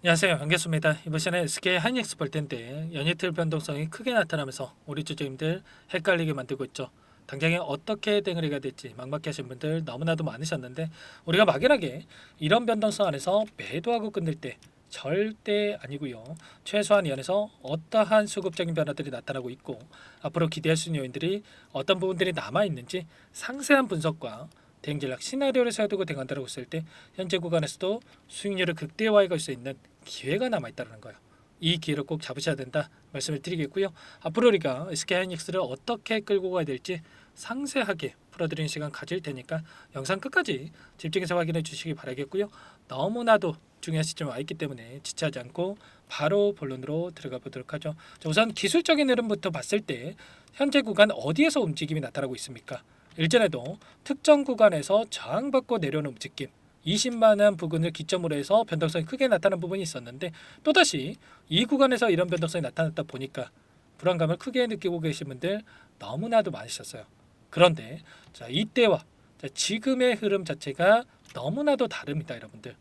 안녕하세요. 반갑습니다. 이번 시간에 SK 하이닉스 볼 텐데 연이틀 변동성이 크게 나타나면서 우리 주주님들 헷갈리게 만들고 있죠. 당장에 어떻게 대응을 될지 막막해 하신 분들 너무나도 많으셨는데 우리가 막연하게 이런 변동성 안에서 매도하고 끝낼 때 절대 아니고요. 최소한 이 안에서 어떠한 수급적인 변화들이 나타나고 있고 앞으로 기대할 수 있는 요인들이 어떤 부분들이 남아있는지 상세한 분석과 대응 전략 시나리오를 세워두고 대응한다고 했을 때 현재 구간에서도 수익률을 극대화해 갈 수 있는 기회가 남아 있다는 거예요. 이 기회를 꼭 잡으셔야 된다 말씀을 드리겠고요. 앞으로 우리가 SK하이닉스를 어떻게 끌고 가야 될지 상세하게 풀어드리는 시간 가질 테니까 영상 끝까지 집중해서 확인해 주시기 바라겠고요. 너무나도 중요한 시점에 와 있기 때문에 지체하지 않고 바로 본론으로 들어가 보도록 하죠. 자, 우선 기술적인 흐름부터 봤을 때 현재 구간 어디에서 움직임이 나타나고 있습니까? 일전에도 특정 구간에서 저항받고 내려오는 움직임 20만원 부근을 기점으로 해서 변동성이 크게 나타난 부분이 있었는데 또다시 이 구간에서 이런 변동성이 나타났다 보니까 불안감을 크게 느끼고 계신 분들 너무나도 많으셨어요. 그런데 자, 이때와 자, 지금의 흐름 자체가 너무나도 다릅니다, 여러분들.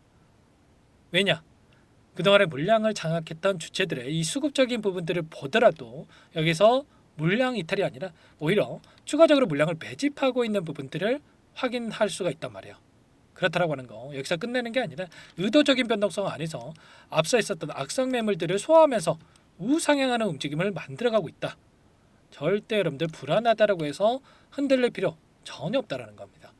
왜냐? 그동안의 물량을 장악했던 주체들의 이 수급적인 부분들을 보더라도 여기서 물량 이탈이 아니라 오히려 추가적으로 물량을 매집하고 있는 부분들을 확인할 수가 있단 말이에요. 그렇다라고 하는 거 여기서 끝내는 게 아니라 의도적인 변동성 안에서 앞서 있었던 악성 매물들을 소화하면서 우상향하는 움직임을 만들어가고 있다. 절대 여러분들 불안하다라고 해서 흔들릴 필요 전혀 없다라는 겁니다.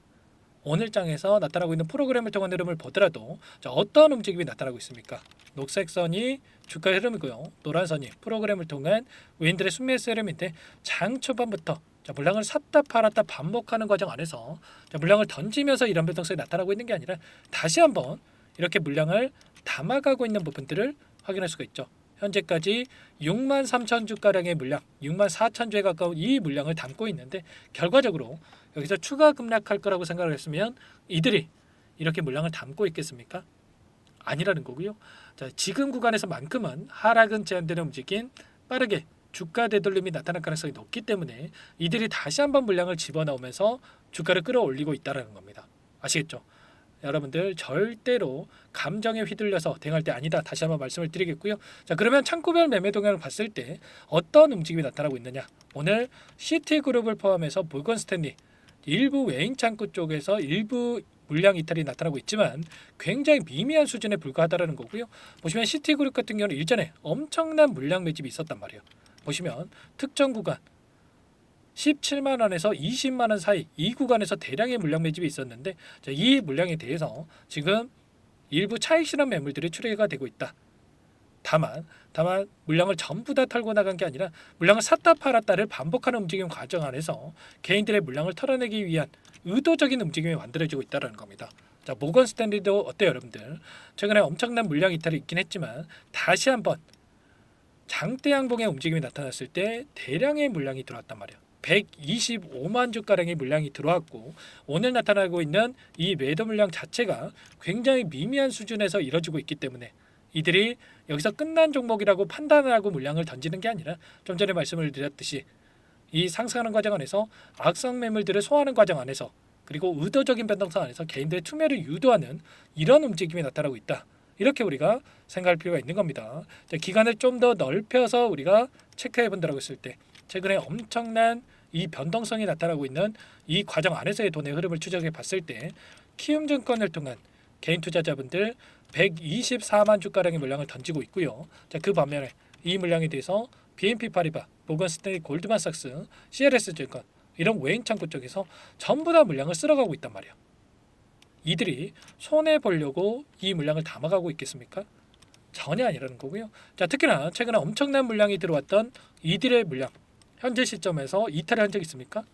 오늘 장에서 나타나고 있는 프로그램을 통한 흐름을 보더라도 자, 어떤 움직임이 나타나고 있습니까? 녹색 선이 주가 흐름이고요. 노란 선이 프로그램을 통한 외인들의 순매수 흐름인데 장 초반부터 자, 물량을 샀다 팔았다 반복하는 과정 안에서 자, 물량을 던지면서 이런 변동성이 나타나고 있는 게 아니라 다시 한번 이렇게 물량을 담아가고 있는 부분들을 확인할 수가 있죠. 현재까지 6만 3천 주가량의 물량, 6만 4천 주에 가까운 이 물량을 담고 있는데 결과적으로 여기서 추가 급락할 거라고 생각을 했으면 이들이 이렇게 물량을 담고 있겠습니까? 아니라는 거고요. 자, 지금 구간에서만큼은 하락은 제한되는 움직임 빠르게 주가 되돌림이 나타날 가능성이 높기 때문에 이들이 다시 한번 물량을 집어넣으면서 주가를 끌어올리고 있다는 겁니다. 아시겠죠? 여러분들 절대로 감정에 휘둘려서 대응할 때 아니다. 다시 한번 말씀을 드리겠고요. 자, 그러면 창구별 매매 동향을 봤을 때 어떤 움직임이 나타나고 있느냐? 오늘 시티그룹을 포함해서 모건 스탠리 일부 외인 창구 쪽에서 일부 물량 이탈이 나타나고 있지만 굉장히 미미한 수준에 불과하다는 거고요. 보시면 시티그룹 같은 경우는 일전에 엄청난 물량 매집이 있었단 말이에요. 보시면 특정 구간 17만 원에서 20만 원 사이 이 구간에서 대량의 물량 매집이 있었는데 자, 이 물량에 대해서 지금 일부 차익 실현 매물들이 출회가 되고 있다. 다만 물량을 전부 다 털고 나간 게 아니라 물량을 샀다 팔았다를 반복하는 움직임 과정 안에서 개인들의 물량을 털어내기 위한 의도적인 움직임이 만들어지고 있다는 겁니다. 자, 모건 스탠리도 어때요, 여러분들? 최근에 엄청난 물량 이탈이 있긴 했지만 다시 한번 장대 양봉의 움직임이 나타났을 때 대량의 물량이 들어왔단 말이에요. 125만 주가량의 물량이 들어왔고 오늘 나타나고 있는 이 매도 물량 자체가 굉장히 미미한 수준에서 이뤄지고 있기 때문에 이들이 여기서 끝난 종목이라고 판단을 하고 물량을 던지는 게 아니라 좀 전에 말씀을 드렸듯이 이 상승하는 과정 안에서 악성 매물들을 소화하는 과정 안에서 그리고 의도적인 변동성 안에서 개인들의 투매를 유도하는 이런 움직임이 나타나고 있다. 이렇게 우리가 생각할 필요가 있는 겁니다. 기간을 좀 더 넓혀서 우리가 체크해 본다고 했을 때 최근에 엄청난 이 변동성이 나타나고 있는 이 과정 안에서의 돈의 흐름을 추적해 봤을 때 키움증권을 통한 개인 투자자분들 124만 주가량의 물량을 던지고 있고요. 자, 그 반면에 이 물량에 대해서 BNP 파리바, 모건스탠리, 골드만삭스, CLS 증권 이런 외인 창구 쪽에서 전부 다 물량을 쓸어가고 있단 말이에요. 이들이 손해 보려고 이 물량을 담아가고 있겠습니까? 전혀 아니라는 거고요. 자, 특히나 최근에 엄청난 물량이 들어왔던 이들의 물량 현재 시점에서 이탈한 적 있습니까?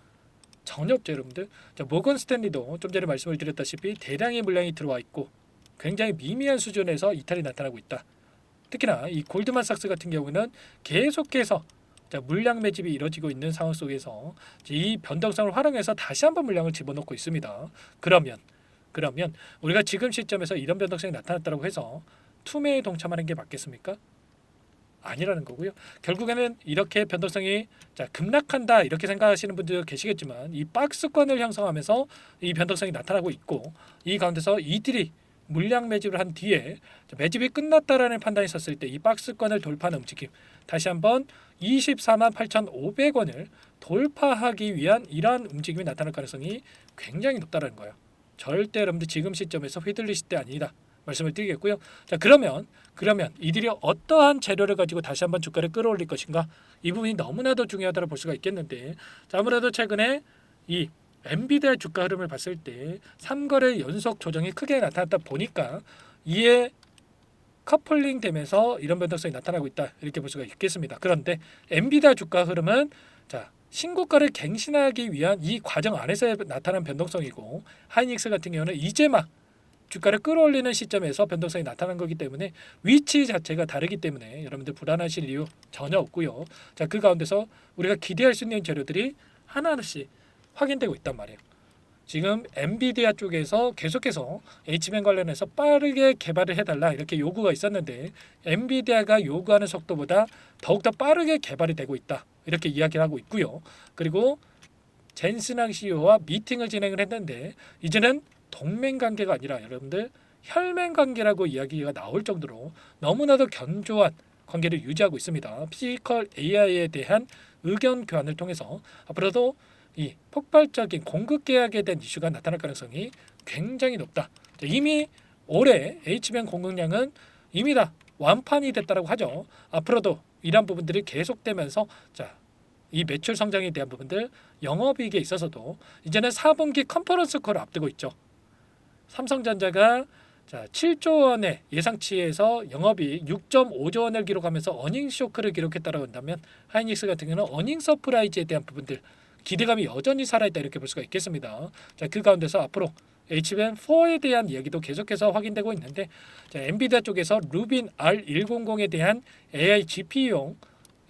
전혀 없죠, 여러분들. 자, 모건 스탠리도 좀 전에 말씀을 드렸다시피 대량의 물량이 들어와 있고 굉장히 미미한 수준에서 이탈이 나타나고 있다. 특히나 이 골드만삭스 같은 경우는 계속해서 자, 물량 매집이 이루어지고 있는 상황 속에서 이 변동성을 활용해서 다시 한번 물량을 집어넣고 있습니다. 그러면 우리가 지금 시점에서 이런 변동성이 나타났다고 해서 투매에 동참하는 게 맞겠습니까? 아니라는 거고요. 결국에는 이렇게 변동성이 자, 급락한다 이렇게 생각하시는 분들 계시겠지만 이 박스권을 형성하면서 이 변동성이 나타나고 있고 이 가운데서 이들이 물량 매집을 한 뒤에 매집이 끝났다라는 판단이 있었을 때 이 박스권을 돌파하는 움직임, 다시 한번 24만 8,500원을 돌파하기 위한 이러한 움직임이 나타날 가능성이 굉장히 높다는 거예요. 절대 여러분들 지금 시점에서 휘둘리실 때 아니다 말씀을 드리겠고요. 자, 그러면 이들이 어떠한 재료를 가지고 다시 한번 주가를 끌어올릴 것인가, 이 부분이 너무나도 중요하다고 볼 수가 있겠는데, 자, 아무래도 최근에 이 엔비디아 주가 흐름을 봤을 때 3거래 연속 조정이 크게 나타났다 보니까 이에 커플링 되면서 이런 변동성이 나타나고 있다, 이렇게 볼 수가 있겠습니다. 그런데 엔비디아 주가 흐름은 자, 신고가를 갱신하기 위한 이 과정 안에서 나타난 변동성이고, 하이닉스 같은 경우는 이제 막 주가를 끌어올리는 시점에서 변동성이 나타난 거기 때문에 위치 자체가 다르기 때문에 여러분들 불안하실 이유 전혀 없고요. 자, 그 가운데서 우리가 기대할 수 있는 재료들이 하나하나씩 확인되고 있단 말이에요. 지금 엔비디아 쪽에서 계속해서 HBM 관련해서 빠르게 개발을 해달라 이렇게 요구가 있었는데, 엔비디아가 요구하는 속도보다 더욱더 빠르게 개발이 되고 있다, 이렇게 이야기를 하고 있고요. 그리고 젠슨항 CEO와 미팅을 진행을 했는데 이제는 동맹 관계가 아니라 여러분들 혈맹 관계라고 이야기가 나올 정도로 너무나도 견조한 관계를 유지하고 있습니다. 피지컬 AI에 대한 의견 교환을 통해서 앞으로도 이 폭발적인 공급 계약에 대한 이슈가 나타날 가능성이 굉장히 높다. 이미 올해 HBM 공급량은 이미 다 완판이 됐다고 하죠. 앞으로도 이러한 부분들이 계속되면서 자, 이 매출 성장에 대한 부분들, 영업이익에 있어서도 이제는 4분기 컨퍼런스 콜을 앞두고 있죠. 삼성전자가 자, 7조 원의 예상치에서 영업이익 6.5조 원을 기록하면서 어닝 쇼크를 기록했다고 한다면, 하이닉스 같은 경우는 어닝 서프라이즈에 대한 부분들 기대감이 여전히 살아있다, 이렇게 볼 수가 있겠습니다. 자, 그 가운데서 앞으로 HBM4에 대한 이야기도 계속해서 확인되고 있는데, 자, 엔비디아 쪽에서 루빈 R100에 대한 AI GPU용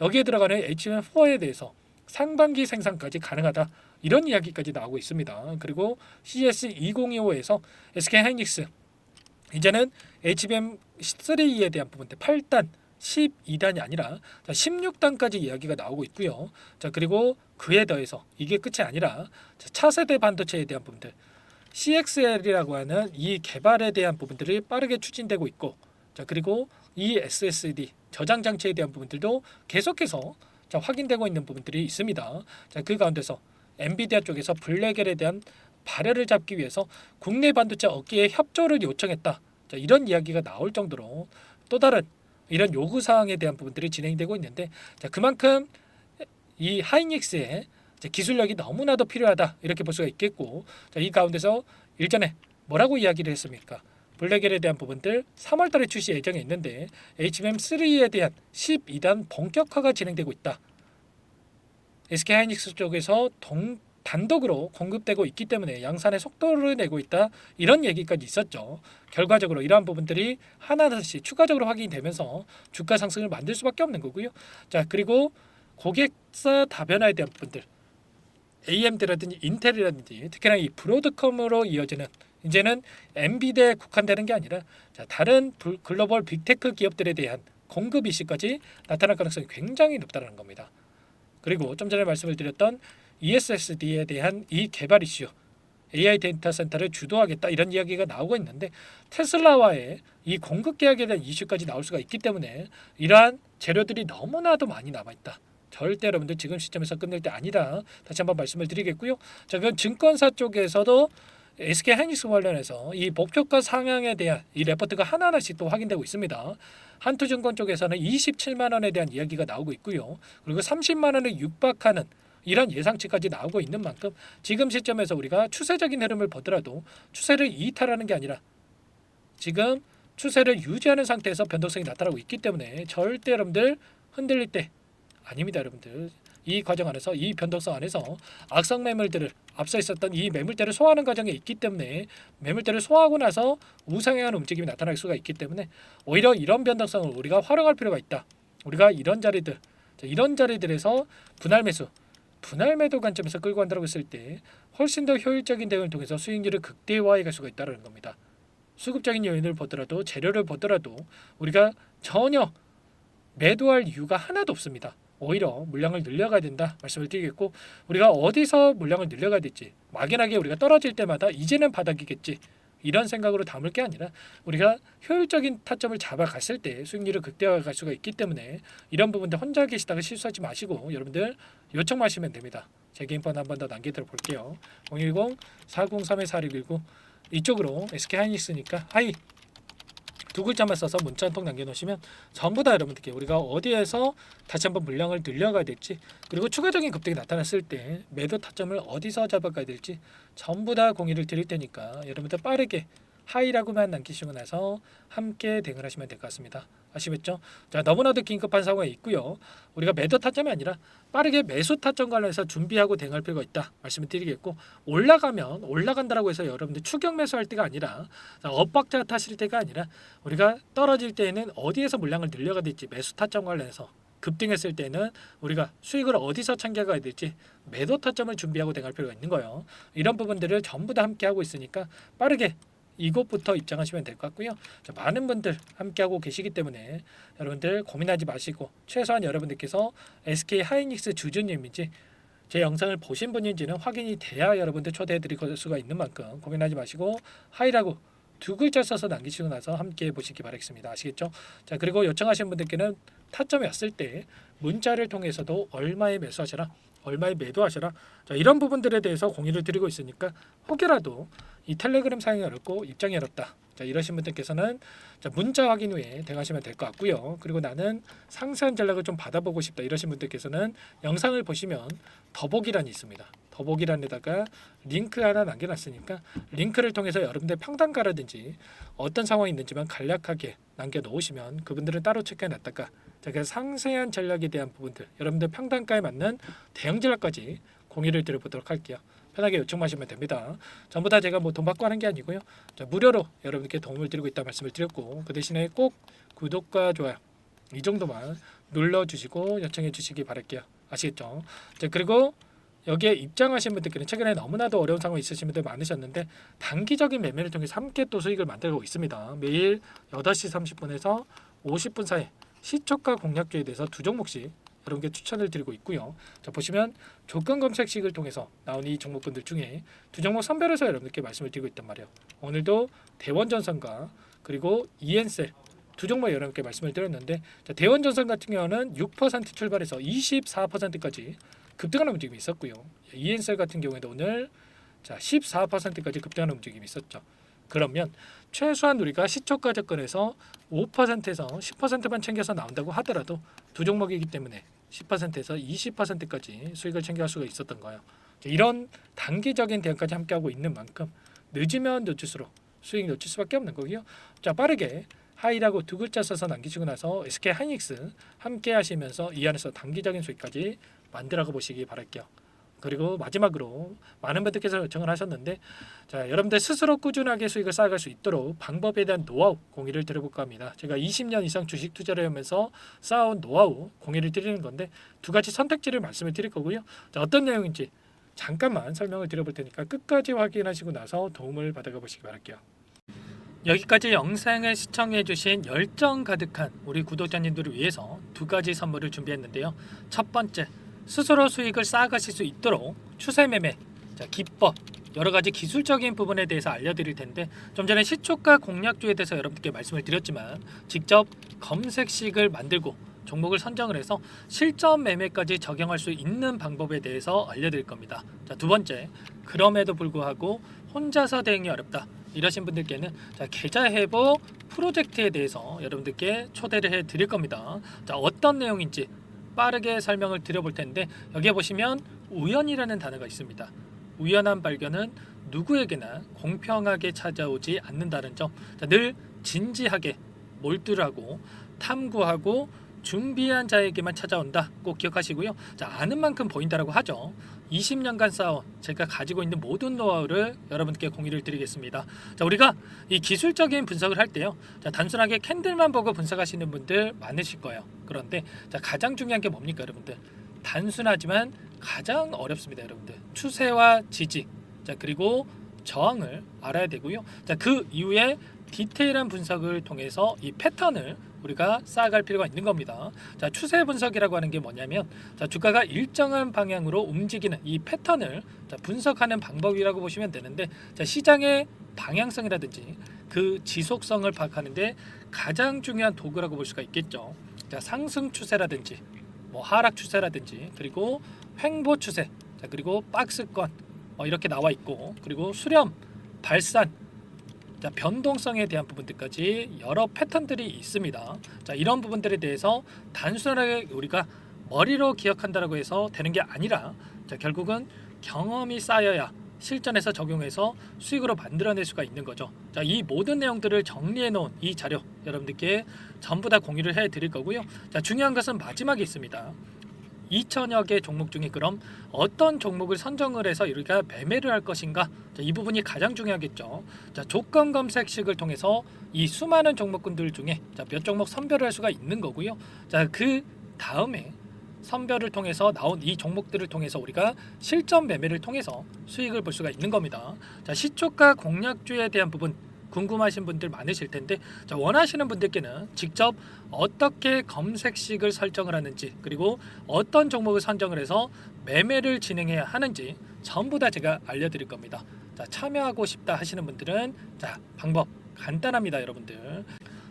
여기에 들어가는 HBM4에 대해서 상반기 생산까지 가능하다, 이런 이야기까지 나오고 있습니다. 그리고 CS2025에서 SK하이닉스 이제는 HBM3에 대한 부분들 8단 12단이 아니라 16단까지 이야기가 나오고 있고요. 자, 그리고 그에 더해서 이게 끝이 아니라 차세대 반도체에 대한 부분들 CXL이라고 하는 이 개발에 대한 부분들이 빠르게 추진되고 있고, 자, 그리고 이 SSD 저장 장치에 대한 부분들도 계속해서 자, 확인되고 있는 부분들이 있습니다. 자, 그 가운데서 엔비디아 쪽에서 블랙엘에 대한 발열을 잡기 위해서 국내 반도체 업계에 협조를 요청했다, 자, 이런 이야기가 나올 정도로 또 다른 이런 요구 사항에 대한 부분들이 진행되고 있는데, 자, 그만큼 이 하이닉스의 기술력이 너무나도 필요하다, 이렇게 볼 수가 있겠고, 자, 이 가운데서 일전에 뭐라고 이야기를 했습니까? 블랙엘에 대한 부분들 3월달에 출시 예정에 있는데 HBM3에 대한 12단 본격화가 진행되고 있다. SK하이닉스 쪽에서 단독으로 공급되고 있기 때문에 양산의 속도를 내고 있다, 이런 얘기까지 있었죠. 결과적으로 이러한 부분들이 하나하나씩 추가적으로 확인이 되면서 주가 상승을 만들 수밖에 없는 거고요. 자, 그리고 고객사 다변화에 대한 부분들 AMD라든지 인텔이라든지 특히나 이 브로드컴으로 이어지는, 이제는 엔비디아에 국한되는 게 아니라 자, 다른 글로벌 빅테크 기업들에 대한 공급 이슈까지 나타날 가능성이 굉장히 높다는 겁니다. 그리고 좀 전에 말씀을 드렸던 ESSD에 대한 이 개발 이슈, AI 데이터 센터를 주도하겠다, 이런 이야기가 나오고 있는데 테슬라와의 이 공급 계약에 대한 이슈까지 나올 수가 있기 때문에 이러한 재료들이 너무나도 많이 남아있다. 절대 여러분들 지금 시점에서 끝낼 때 아니다, 다시 한번 말씀을 드리겠고요. 자, 그럼 증권사 쪽에서도 SK하이닉스 관련해서 이 목표가 상향에 대한 이 레포트가 하나하나씩 또 확인되고 있습니다. 한투증권 쪽에서는 27만 원에 대한 이야기가 나오고 있고요. 그리고 30만 원을 육박하는 이런 예상치까지 나오고 있는 만큼 지금 시점에서 우리가 추세적인 흐름을 보더라도 추세를 이탈하는 게 아니라 지금 추세를 유지하는 상태에서 변동성이 나타나고 있기 때문에 절대 여러분들 흔들릴 때 아닙니다. 여러분들 이 과정 안에서, 이 변동성 안에서 악성 매물들을 앞서 있었던 이 매물대를 소화하는 과정에 있기 때문에 매물대를 소화하고 나서 우상향하는 움직임이 나타날 수가 있기 때문에 오히려 이런 변동성을 우리가 활용할 필요가 있다. 우리가 이런 자리들, 이런 자리들에서 분할 매수, 분할 매도 관점에서 끌고 간다고 했을 때 훨씬 더 효율적인 대응을 통해서 수익률을 극대화해 갈 수가 있다는 겁니다. 수급적인 요인을 보더라도, 재료를 보더라도 우리가 전혀 매도할 이유가 하나도 없습니다. 오히려 물량을 늘려가야 된다 말씀을 드리겠고, 우리가 어디서 물량을 늘려가야 될지, 막연하게 우리가 떨어질 때마다 이제는 바닥이겠지, 이런 생각으로 담을 게 아니라 우리가 효율적인 타점을 잡아갔을 때 수익률을 극대화할 수가 있기 때문에 이런 부분들 혼자 계시다가 실수하지 마시고 여러분들 요청하시면 됩니다. 제 개인폰 한 번 더 남겨드려 볼게요. 010-403-4619 이쪽으로 SK하이닉스니까 하이 두 글자만 써서 문자 한 통 남겨놓으시면 전부 다 여러분들께 우리가 어디에서 다시 한번 물량을 늘려가야 될지 그리고 추가적인 급등이 나타났을 때 매도 타점을 어디서 잡아가야 될지 전부 다 공유를 드릴 테니까 여러분들 빠르게 하이라고만 남기시고 나서 함께 대응을 하시면 될 것 같습니다. 아시겠죠? 자, 너무나도 긴급한 상황이 있고요. 우리가 매도 타점이 아니라 빠르게 매수 타점 관련해서 준비하고 대응할 필요가 있다 말씀을 드리겠고 올라가면 올라간다라고 해서 여러분들 추격 매수할 때가 아니라 엇박자 타실 때가 아니라 우리가 떨어질 때에는 어디에서 물량을 늘려가야 될지 매수 타점 관련해서 급등했을 때는 우리가 수익을 어디서 챙겨가야 될지 매도 타점을 준비하고 대응할 필요가 있는 거예요. 이런 부분들을 전부 다 함께 하고 있으니까 빠르게 이것부터 입장하시면 될 것 같고요. 자, 많은 분들 함께하고 계시기 때문에 여러분들 고민하지 마시고 최소한 여러분들께서 SK 하이닉스 주주님인지 제 영상을 보신 분인지는 확인이 돼야 여러분들 초대해 드릴 수가 있는 만큼 고민하지 마시고 하이라고 두 글자 써서 남기시고 나서 함께 보시기 바라겠습니다. 아시겠죠? 자, 그리고 요청하신 분들께는 타점이 왔을 때 문자를 통해서도 얼마에 매수하셔라 얼마에 매도하셔라 자, 이런 부분들에 대해서 공유를 드리고 있으니까 혹여라도 이 텔레그램 사용이 어렵고 입장이 어렵다 자, 이러신 분들께서는 자, 문자 확인 후에 대응하시면 될 것 같고요. 그리고 나는 상세한 전략을 좀 받아보고 싶다 이러신 분들께서는 영상을 보시면 더보기란이 있습니다. 더보기란에다가 링크 하나 남겨놨으니까 링크를 통해서 여러분들 평단가라든지 어떤 상황이 있는지만 간략하게 남겨놓으시면 그분들은 따로 체크해놨다가 자, 그래서 상세한 전략에 대한 부분들 여러분들 평단가에 맞는 대응 전략까지 공유를 드려보도록 할게요. 편하게 요청하시면 됩니다. 전부 다 제가 뭐 돈 받고 하는 게 아니고요. 자, 무료로 여러분께 도움을 드리고 있다 말씀을 드렸고 그 대신에 꼭 구독과 좋아요 이 정도만 눌러주시고 요청해 주시기 바랄게요. 아시겠죠? 자, 그리고 여기에 입장하신 분들께는 최근에 너무나도 어려운 상황이 있으신 분들 많으셨는데 단기적인 매매를 통해서 함께 또 수익을 만들고 있습니다. 매일 8시 30분에서 50분 사이 시초가 공략주에 대해서 두 종목씩 여러분께 추천을 드리고 있고요. 자, 보시면 조건 검색식을 통해서 나온 이 종목분들 중에 두 종목 선별해서 여러분께 말씀을 드리고 있단 말이에요. 오늘도 대원전선과 그리고 이엔셀 두 종목 여러분께 말씀을 드렸는데 자, 대원전선 같은 경우는 6% 출발해서 24%까지 급등하는 움직임이 있었고요. 이엔셀 같은 경우에도 오늘 자 14%까지 급등하는 움직임이 있었죠. 그러면 최소한 우리가 시초가 접근해서 5%에서 10%만 챙겨서 나온다고 하더라도 두 종목이기 때문에 10%에서 20%까지 수익을 챙겨갈 수가 있었던 거예요. 이런 단기적인 대응까지 함께하고 있는 만큼 늦으면 늦을수록 수익 놓칠 수밖에 없는 거고요. 자, 빠르게 하이라고 두 글자 써서 남기시고 나서 SK 하이닉스 함께 하시면서 이 안에서 단기적인 수익까지 만들어 보시기 바랄게요. 그리고 마지막으로 많은 분들께서 요청을 하셨는데 자, 여러분들 스스로 꾸준하게 수익을 쌓아갈 수 있도록 방법에 대한 노하우 공유를 드려볼까 합니다. 제가 20년 이상 주식 투자를 하면서 쌓아온 노하우 공유를 드리는 건데 두 가지 선택지를 말씀을 드릴 거고요. 자, 어떤 내용인지 잠깐만 설명을 드려볼 테니까 끝까지 확인하시고 나서 도움을 받아가 보시기 바랄게요. 여기까지 영상을 시청해주신 열정 가득한 우리 구독자님들을 위해서 두 가지 선물을 준비했는데요. 첫 번째, 스스로 수익을 쌓아가실 수 있도록 추세 매매, 자, 기법, 여러 가지 기술적인 부분에 대해서 알려드릴 텐데 좀 전에 시초가 공략주에 대해서 여러분께 말씀을 드렸지만 직접 검색식을 만들고 종목을 선정을 해서 실전 매매까지 적용할 수 있는 방법에 대해서 알려드릴 겁니다. 자, 두 번째, 그럼에도 불구하고 혼자서 대응이 어렵다 이러신 분들께는 자, 계좌 회복 프로젝트에 대해서 여러분들께 초대를 해 드릴 겁니다. 자, 어떤 내용인지 빠르게 설명을 드려볼 텐데 여기에 보시면 우연이라는 단어가 있습니다. 우연한 발견은 누구에게나 공평하게 찾아오지 않는다는 점, 자, 늘 진지하게 몰두하고 탐구하고 준비한 자에게만 찾아온다 꼭 기억하시고요. 자, 아는 만큼 보인다라고 하죠. 20년간 쌓아온 제가 가지고 있는 모든 노하우를 여러분께 공유를 드리겠습니다. 자, 우리가 이 기술적인 분석을 할 때요, 자, 단순하게 캔들만 보고 분석하시는 분들 많으실 거예요. 그런데 자, 가장 중요한 게 뭡니까 여러분들? 단순하지만 가장 어렵습니다 여러분들. 추세와 지지, 자, 그리고 저항을 알아야 되고요. 자, 그 이후에 디테일한 분석을 통해서 이 패턴을 우리가 쌓아갈 필요가 있는 겁니다. 자, 추세 분석이라고 하는 게 뭐냐면 자, 주가가 일정한 방향으로 움직이는 이 패턴을 자, 분석하는 방법이라고 보시면 되는데 자, 시장의 방향성이라든지 그 지속성을 파악하는데 가장 중요한 도구라고 볼 수가 있겠죠. 자, 상승 추세라든지 뭐 하락 추세라든지 그리고 횡보 추세, 자, 그리고 박스권 이렇게 나와 있고, 그리고 수렴, 발산, 자, 변동성에 대한 부분들까지 여러 패턴들이 있습니다. 자, 이런 부분들에 대해서 단순하게 우리가 머리로 기억한다라고 해서 되는 게 아니라, 자, 결국은 경험이 쌓여야 실전에서 적용해서 수익으로 만들어낼 수가 있는 거죠. 자, 이 모든 내용들을 정리해 놓은 이 자료 여러분들께 전부 다 공유를 해 드릴 거고요. 자, 중요한 것은 마지막에 있습니다. 2천여 개 종목 중에 그럼 어떤 종목을 선정을 해서 우리가 매매를 할 것인가? 자, 이 부분이 가장 중요하겠죠. 자, 조건 검색식을 통해서 이 수많은 종목군들 중에 몇 종목 선별을 할 수가 있는 거고요. 자, 그 다음에 선별을 통해서 나온 이 종목들을 통해서 우리가 실전 매매를 통해서 수익을 볼 수가 있는 겁니다. 자, 시초가 공략주에 대한 부분 궁금하신 분들 많으실 텐데, 자, 원하시는 분들께는 직접 어떻게 검색식을 설정을 하는지, 그리고 어떤 종목을 선정을 해서 매매를 진행해야 하는지 전부 다 제가 알려드릴 겁니다. 자, 참여하고 싶다 하시는 분들은 자, 방법 간단합니다, 여러분들.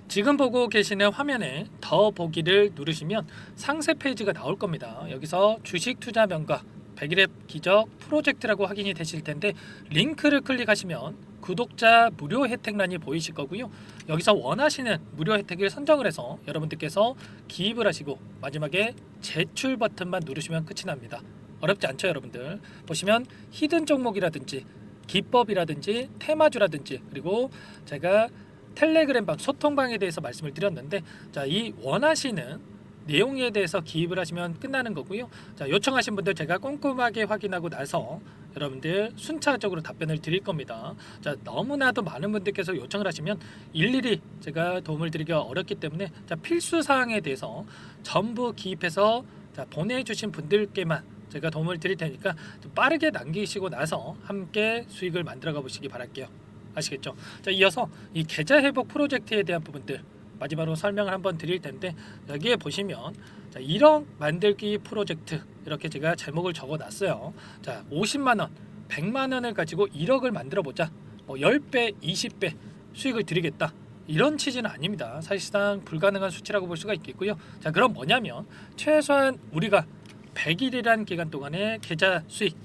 지금 보고 계시는 화면에 더 보기를 누르시면 상세 페이지가 나올 겁니다. 여기서 주식 투자 명가 100일의 기적 프로젝트라고 확인이 되실 텐데, 링크를 클릭하시면 구독자 무료 혜택란이 보이실 거고요. 여기서 원하시는 무료 혜택을 선정을 해서 여러분들께서 기입을 하시고 마지막에 제출 버튼만 누르시면 끝이 납니다. 어렵지 않죠, 여러분들. 보시면 히든 종목이라든지 기법이라든지 테마주라든지, 그리고 제가 텔레그램방 소통방에 대해서 말씀을 드렸는데, 자, 이 원하시는 내용에 대해서 기입을 하시면 끝나는 거고요. 자, 요청하신 분들 제가 꼼꼼하게 확인하고 나서 여러분들 순차적으로 답변을 드릴 겁니다. 자, 너무나도 많은 분들께서 요청을 하시면 일일이 제가 도움을 드리기가 어렵기 때문에, 자, 필수 사항에 대해서 전부 기입해서 자, 보내주신 분들께만 제가 도움을 드릴 테니까 좀 빠르게 남기시고 나서 함께 수익을 만들어가 보시기 바랄게요. 아시겠죠? 자, 이어서 이 계좌 회복 프로젝트에 대한 부분들 마지막으로 설명을 한번 드릴 텐데, 여기에 보시면 자, 1억 만들기 프로젝트 이렇게 제가 제목을 적어 놨어요. 자, 50만 원, 100만 원을 가지고 1억을 만들어 보자. 뭐 10배, 20배 수익을 드리겠다. 이런 취지는 아닙니다. 사실상 불가능한 수치라고 볼 수가 있겠고요. 자, 그럼 뭐냐면 최소한 우리가 100일이란 기간 동안에 계좌 수익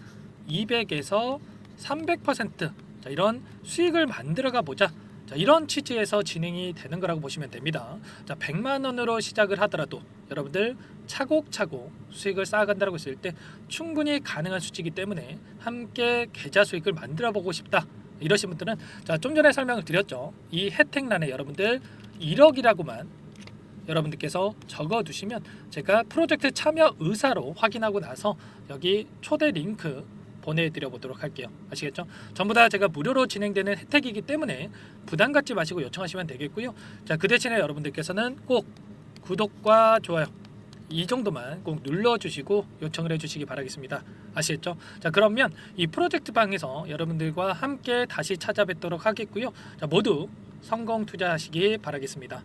200에서 300% 자, 이런 수익을 만들어가 보자. 자, 이런 취지에서 진행이 되는 거라고 보시면 됩니다. 자, 100만 원으로 시작을 하더라도 여러분들 차곡차곡 수익을 쌓아간다고 했을 때 충분히 가능한 수치이기 때문에 함께 계좌 수익을 만들어 보고 싶다 이러신 분들은, 자, 좀 전에 설명을 드렸죠. 이 혜택란에 여러분들 1억이라고만 여러분들께서 적어 두시면 제가 프로젝트 참여 의사로 확인하고 나서 여기 초대 링크 보내드려 보도록 할게요. 아시겠죠? 전부 다 제가 무료로 진행되는 혜택이기 때문에 부담 갖지 마시고 요청하시면 되겠고요. 자, 그 대신에 여러분들께서는 꼭 구독과 좋아요 이 정도만 꼭 눌러주시고 요청을 해주시기 바라겠습니다. 아시겠죠? 자, 그러면 이 프로젝트 방에서 여러분들과 함께 다시 찾아뵙도록 하겠고요. 자, 모두 성공 투자하시기 바라겠습니다.